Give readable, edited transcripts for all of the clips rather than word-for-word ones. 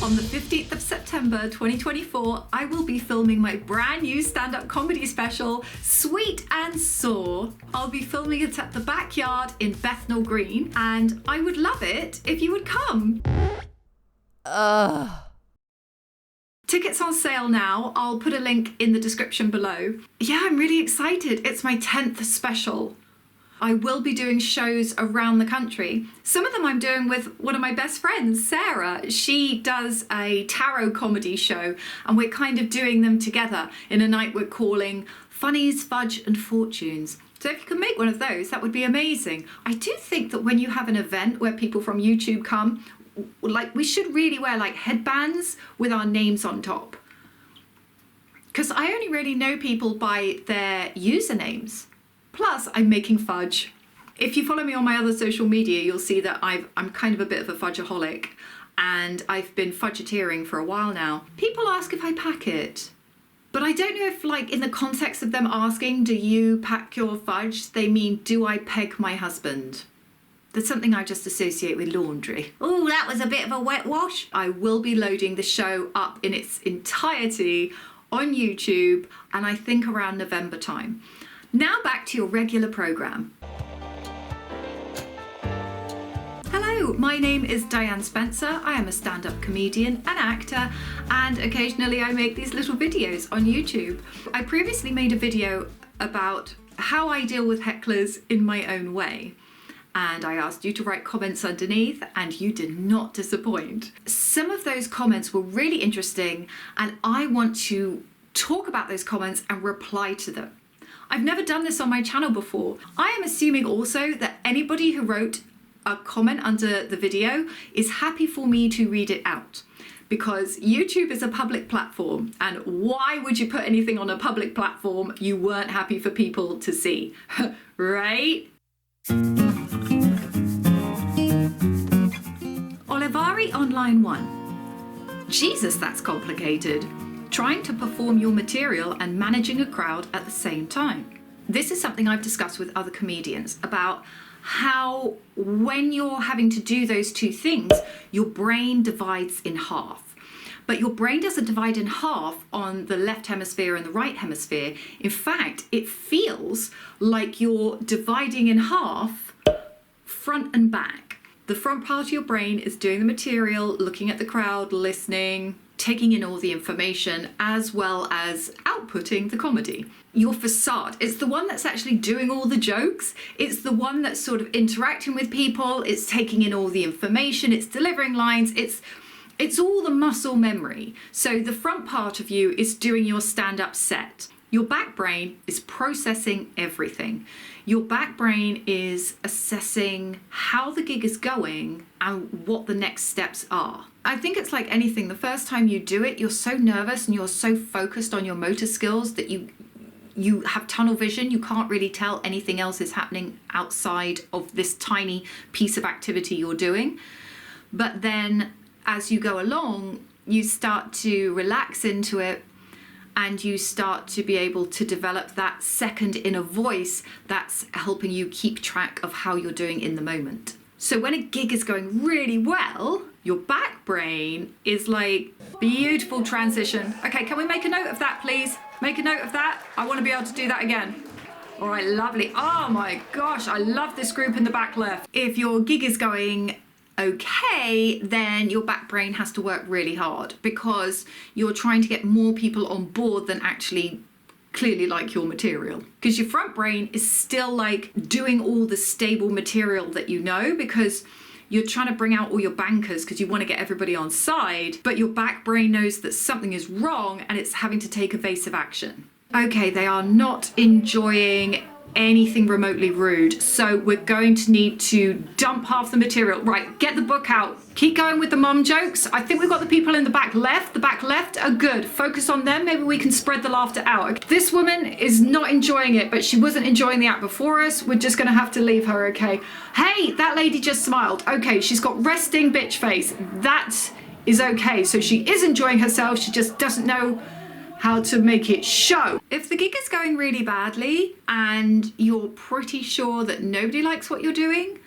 on the 15th of September 2024, I will be filming my brand new stand-up comedy special, Sweet and Sore. I'll be filming it at the Backyard in Bethnal Green, and I would love it if you would come. Tickets on sale now. I'll put a link in the description below. Yeah, I'm really excited. It's my 10th special. I will be doing shows around the country. Some of them I'm doing with one of my best friends, Sarah. She does a tarot comedy show, and we're kind of doing them together in a night we're calling Funnies, Fudge and Fortunes. So if you can make one of those, that would be amazing. I do think that when you have an event where people from YouTube come, like, we should really wear like headbands with our names on top. Because I only really know people by their usernames. Plus, I'm making fudge. If you follow me on my other social media, you'll see that I'm kind of a bit of a fudgeaholic, and I've been fudgeteering for a while now. People ask if I pack it, but I don't know if, like, in the context of them asking, do you pack your fudge, they mean, do I peg my husband? That's something I just associate with laundry. Oh, that was a bit of a wet wash. I will be loading the show up in its entirety on YouTube, and I think around November time. Now back to your regular program. Hello, my name is Diane Spencer. I am a stand-up comedian and actor, and occasionally I make these little videos on YouTube. I previously made a video about how I deal with hecklers in my own way, and I asked you to write comments underneath, and you did not disappoint. Some of those comments were really interesting, and I want to talk about those comments and reply to them. I've never done this on my channel before. I am assuming also that anybody who wrote a comment under the video is happy for me to read it out, because YouTube is a public platform, and why would you put anything on a public platform you weren't happy for people to see, right? Olivari on line 1. Jesus, that's complicated. Trying to perform your material and managing a crowd at the same time. This is something I've discussed with other comedians about how when you're having to do those two things, your brain divides in half. But your brain doesn't divide in half on the left hemisphere and the right hemisphere. In fact, it feels like you're dividing in half front and back. The front part of your brain is doing the material, looking at the crowd, listening, taking in all the information, as well as outputting the comedy. Your facade, it's the one that's actually doing all the jokes. It's the one that's sort of interacting with people. It's taking in all the information. It's delivering lines. It's all the muscle memory. So the front part of you is doing your stand-up set. Your back brain is processing everything. Your back brain is assessing how the gig is going and what the next steps are. I think it's like anything. The first time you do it, you're so nervous and you're so focused on your motor skills that you have tunnel vision. You can't really tell anything else is happening outside of this tiny piece of activity you're doing. But then as you go along, you start to relax into it, and you start to be able to develop that second inner voice that's helping you keep track of how you're doing in the moment. So when a gig is going really well, your back brain is like, beautiful transition. Okay, can we make a note of that, please? Make a note of that. I want to be able to do that again. All right, lovely. Oh my gosh, I love this group in the back left. If your gig is going okay, then your back brain has to work really hard, because you're trying to get more people on board than actually clearly like your material. Because your front brain is still like doing all the stable material that you know, because you're trying to bring out all your bankers because you want to get everybody on side, but your back brain knows that something is wrong and it's having to take evasive action. Okay, they are not enjoying anything remotely rude, so we're going to need to dump half the material. Right, get the book out. Keep going with the mum jokes. I think we've got the people in the back left. The back left are good. Focus on them. Maybe we can spread the laughter out. This woman is not enjoying it, but she wasn't enjoying the act before us. We're just gonna have to leave her, okay? Hey, that lady just smiled. Okay, she's got resting bitch face. That is okay. So she is enjoying herself. She just doesn't know how to make it show. If the gig is going really badly and you're pretty sure that nobody likes what you're doing,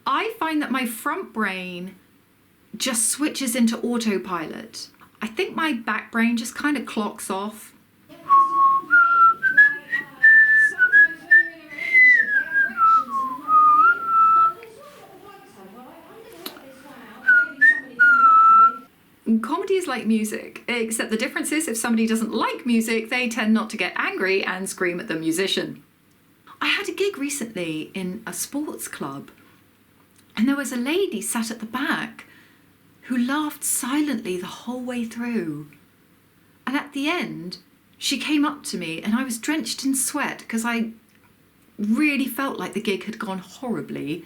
I find that my front brain just switches into autopilot. I think my back brain just kind of clocks off. Comedy is like music, except the difference is if somebody doesn't like music, they tend not to get angry and scream at the musician. I had a gig recently in a sports club, and there was a lady sat at the back who laughed silently the whole way through. And at the end, she came up to me, and I was drenched in sweat because I really felt like the gig had gone horribly.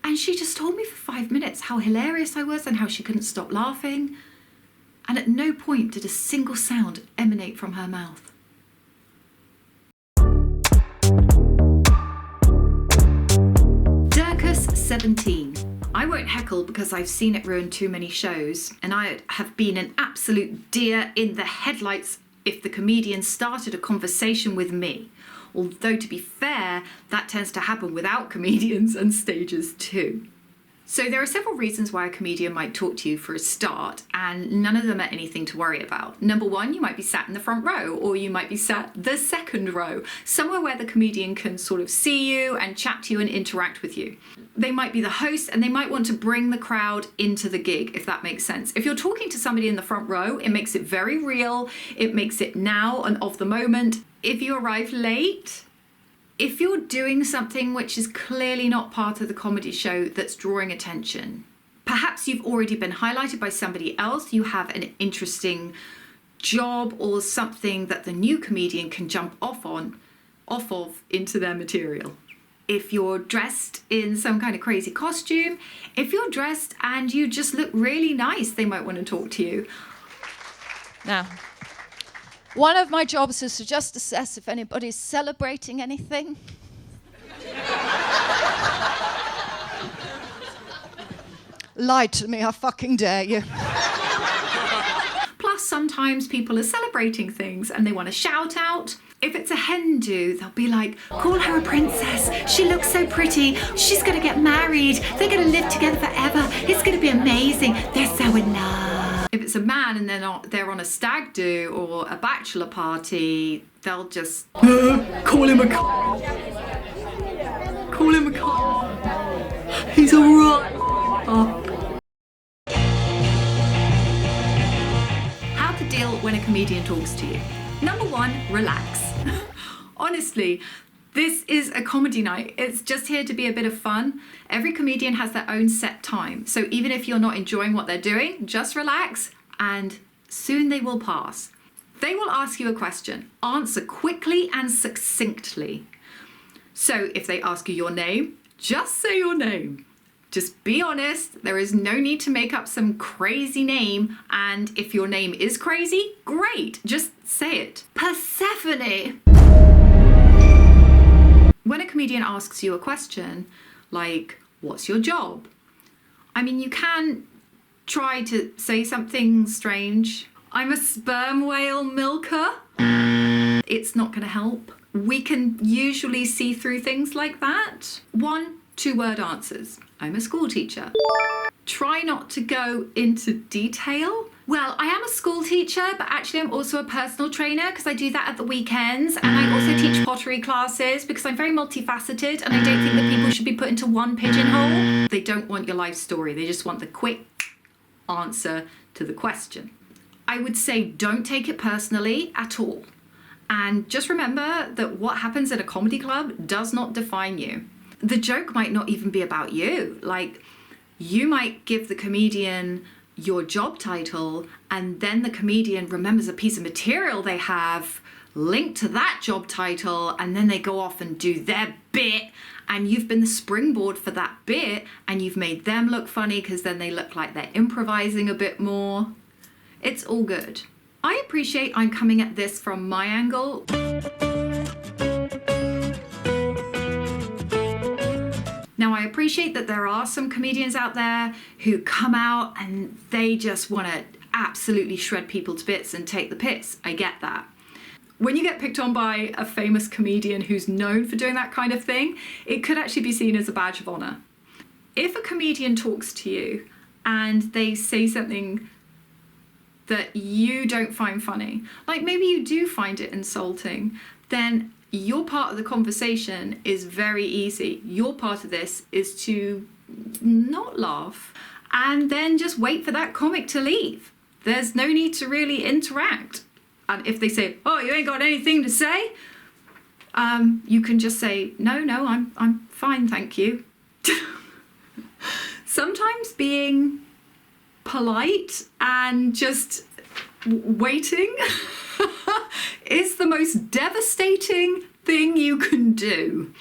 And she just told me for 5 minutes how hilarious I was and how she couldn't stop laughing. And at no point did a single sound emanate from her mouth. Dirkus 17. I won't heckle because I've seen it ruin too many shows, and I have been an absolute deer in the headlights if the comedian started a conversation with me. Although, to be fair, that tends to happen without comedians and stages too. So there are several reasons why a comedian might talk to you for a start, and none of them are anything to worry about. Number one, you might be sat in the front row, or you might be sat the second row, somewhere where the comedian can sort of see you and chat to you and interact with you. They might be the host, and they might want to bring the crowd into the gig, if that makes sense. If you're talking to somebody in the front row, it makes it very real. It makes it now and of the moment. If you arrive late, if you're doing something which is clearly not part of the comedy show that's drawing attention, perhaps you've already been highlighted by somebody else, you have an interesting job or something that the new comedian can jump off of into their material. If you're dressed in some kind of crazy costume, if you're dressed and you just look really nice, they might want to talk to you. Now, one of my jobs is to just assess if anybody's celebrating anything. Lie to me, I fucking dare you. Plus, sometimes people are celebrating things and they want to shout out. If it's a hen do, they'll be like, call her a princess. She looks so pretty. She's going to get married. They're going to live together forever. It's going to be amazing. They're so in love. If it's a man and they're on a stag do or a bachelor party, they'll just call him a cunt. Call him a cunt. He's alright. How to deal when a comedian talks to you. Number one, relax. Honestly, this is a comedy night. It's just here to be a bit of fun. Every comedian has their own set time. So even if you're not enjoying what they're doing, just relax and soon they will pass. They will ask you a question. Answer quickly and succinctly. So if they ask you your name, just say your name. Just be honest. There is no need to make up some crazy name. And if your name is crazy, great. Just say it. Persephone. When a comedian asks you a question, like, what's your job? I mean, you can try to say something strange. I'm a sperm whale milker. It's not going to help. We can usually see through things like that. 1, 2-word answers. I'm a school teacher. Try not to go into detail. Well, I am a school teacher, but actually I'm also a personal trainer because I do that at the weekends, and I also teach pottery classes because I'm very multifaceted, and I don't think that people should be put into one pigeonhole. They don't want your life story. They just want the quick answer to the question. I would say don't take it personally at all. And just remember that what happens at a comedy club does not define you. The joke might not even be about you. Like, you might give the comedian your job title, and then the comedian remembers a piece of material they have linked to that job title, and then they go off and do their bit, and you've been the springboard for that bit, and you've made them look funny because then they look like they're improvising a bit more. It's all good. I appreciate I'm coming at this from my angle. Now, I appreciate that there are some comedians out there who come out and they just want to absolutely shred people to bits and take the piss. I get that. When you get picked on by a famous comedian who's known for doing that kind of thing, it could actually be seen as a badge of honor. If a comedian talks to you and they say something that you don't find funny, like maybe you do find it insulting, then your part of the conversation is very easy. Your part of this is to not laugh and then just wait for that comic to leave. There's no need to really interact. And if they say, oh, you ain't got anything to say, you can just say, no, I'm fine, thank you. Sometimes being polite and just waiting is the most devastating thing you can do.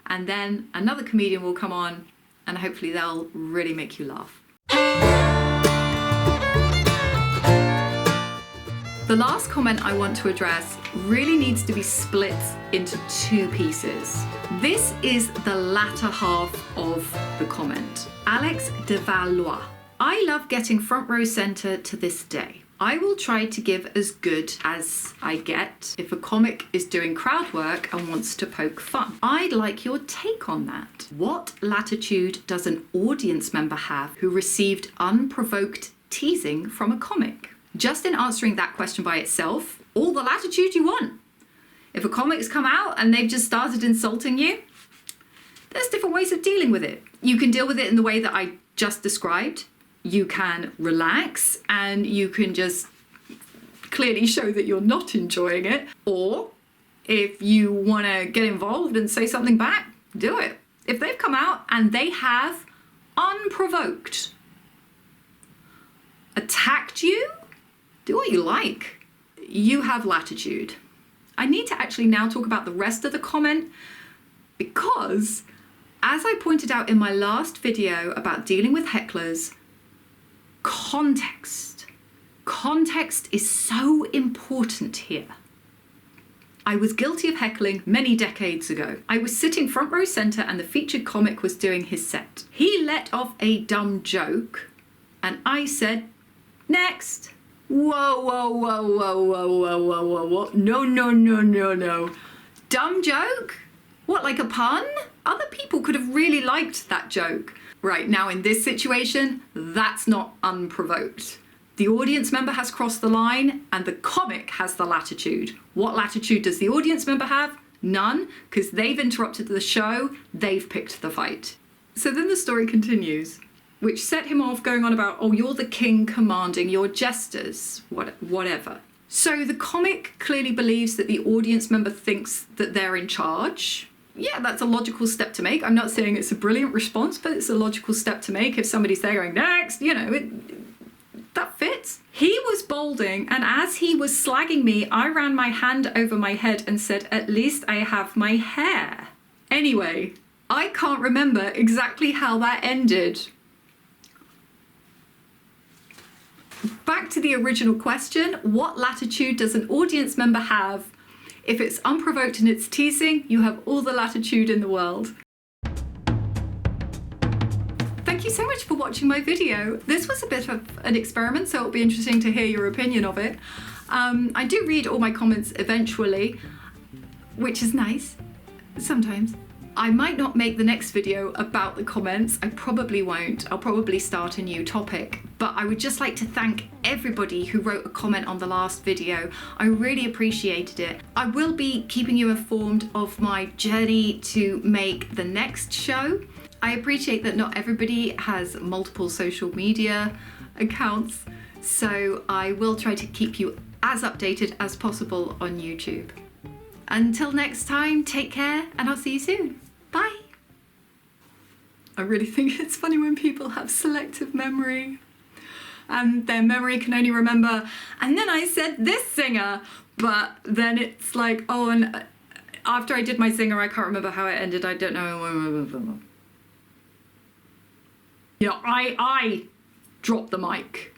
And then another comedian will come on and hopefully they'll really make you laugh. The last comment I want to address really needs to be split into two pieces. This is the latter half of the comment. Alex de Valois. I love getting front row centre to this day. I will try to give as good as I get if a comic is doing crowd work and wants to poke fun. I'd like your take on that. What latitude does an audience member have who received unprovoked teasing from a comic? Just in answering that question by itself, all the latitude you want. If a comic's come out and they've just started insulting you, there's different ways of dealing with it. You can deal with it in the way that I just described. You can relax and you can just clearly show that you're not enjoying it. Or if you want to get involved and say something back, do it. If they've come out and they have unprovoked attacked you, do what you like. You have latitude. I need to actually now talk about the rest of the comment because, as I pointed out in my last video about dealing with hecklers, context is so important here. I was guilty of heckling many decades ago. I was sitting front row centre and the featured comic was doing his set. He let off a dumb joke and I said, next. Whoa. No. Dumb joke? What, like a pun? Other people could have really liked that joke. Right, now in this situation, that's not unprovoked. The audience member has crossed the line and the comic has the latitude. What latitude does the audience member have? None, because they've interrupted the show, they've picked the fight. So then the story continues, which set him off going on about, oh, you're the king commanding your jesters, whatever. So the comic clearly believes that the audience member thinks that they're in charge. Yeah, that's a logical step to make. I'm not saying it's a brilliant response, but it's a logical step to make if somebody's there going, next, that fits. He was bolding, and as he was slagging me, I ran my hand over my head and said, at least I have my hair. Anyway, I can't remember exactly how that ended. Back to the original question, what latitude does an audience member have? If it's unprovoked and it's teasing, you have all the latitude in the world. Thank you so much for watching my video. This was a bit of an experiment, so it'll be interesting to hear your opinion of it. I do read all my comments eventually, which is nice, sometimes. I might not make the next video about the comments. I probably won't. I'll probably start a new topic. But I would just like to thank everybody who wrote a comment on the last video. I really appreciated it. I will be keeping you informed of my journey to make the next show. I appreciate that not everybody has multiple social media accounts, so I will try to keep you as updated as possible on YouTube. Until next time, take care and I'll see you soon. Bye. I really think it's funny when people have selective memory and their memory can only remember, and then I said this singer, but then it's like, oh, and after I did my singer, I can't remember how it ended. I don't know. I dropped the mic.